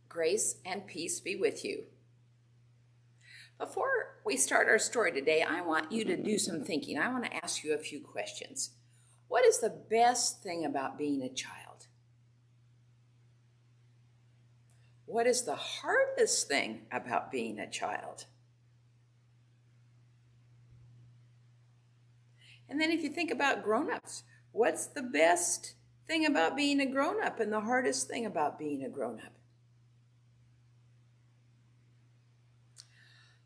Grace and peace be with you. Before we start our story today, I want you to do some thinking. I want to ask you a few questions. What is the best thing about being a child? What is the hardest thing about being a child? And then if you think about grown-ups, what's the best thing about being a grown-up and the hardest thing about being a grown-up?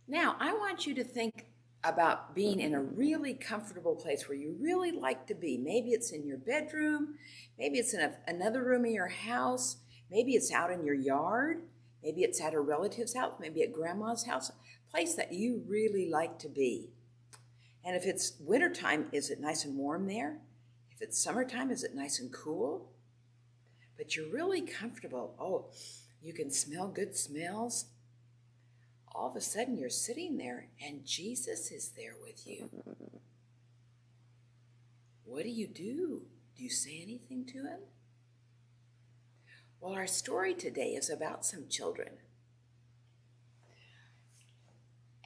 Now, I want you to think about being in a really comfortable place where you really like to be. Maybe it's in your bedroom, maybe it's in another room in your house, maybe it's out in your yard, maybe it's at a relative's house, maybe at grandma's house, a place that you really like to be. And if it's wintertime, is it nice and warm there? If it's summertime, is it nice and cool? But you're really comfortable. Oh, you can smell good smells. All of a sudden you're sitting there and Jesus is there with you. What do? Do you say anything to him? Well, our story today is about some children.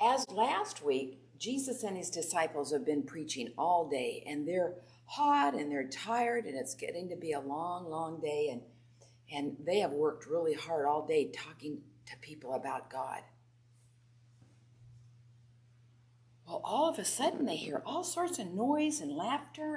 As last week, Jesus and his disciples have been preaching all day, and they're hot and they're tired, and it's getting to be a long, long day, and they have worked really hard all day talking to people about God. Well, all of a sudden they hear all sorts of noise and laughter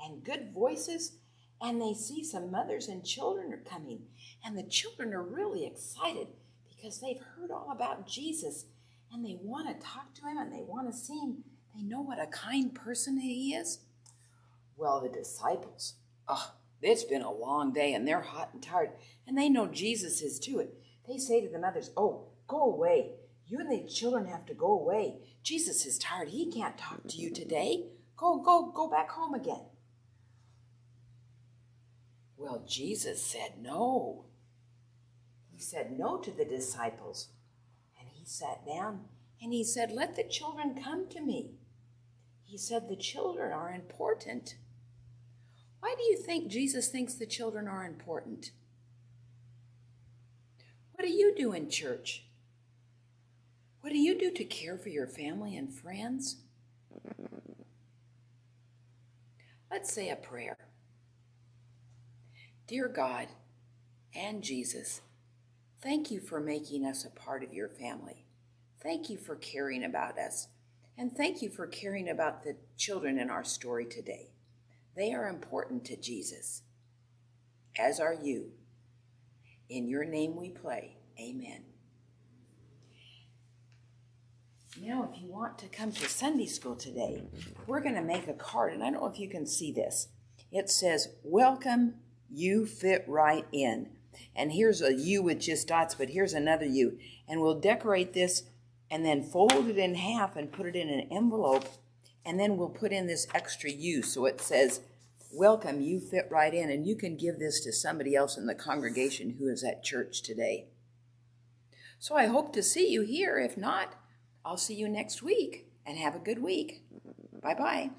and good voices, and they see some mothers and children are coming, and the children are really excited because they've heard all about Jesus, and they want to talk to him, and they want to see him. They know what a kind person he is. Well, the disciples, it's been a long day, and they're hot and tired, and they know Jesus is too. They say to the mothers, "Oh, go away. You and the children have to go away. Jesus is tired. He can't talk to you today. Go back home again." Well, Jesus said no. He said no to the disciples. And he sat down and he said, "Let the children come to me." He said the children are important. Why do you think Jesus thinks the children are important? What do you do in church? What do you do to care for your family and friends? Let's say a prayer. Dear God and Jesus, thank you for making us a part of your family. Thank you for caring about us. And thank you for caring about the children in our story today. They are important to Jesus, as are you. In your name we pray. Amen. Now, if you want to come to Sunday school today, we're going to make a card, and I don't know if you can see this. It says, "Welcome, you fit right in." And here's a U with just dots, but here's another U. And we'll decorate this and then fold it in half and put it in an envelope, and then we'll put in this extra U. So it says, "Welcome, you fit right in." And you can give this to somebody else in the congregation who is at church today. So I hope to see you here. If not, I'll see you next week, and have a good week. Bye-bye.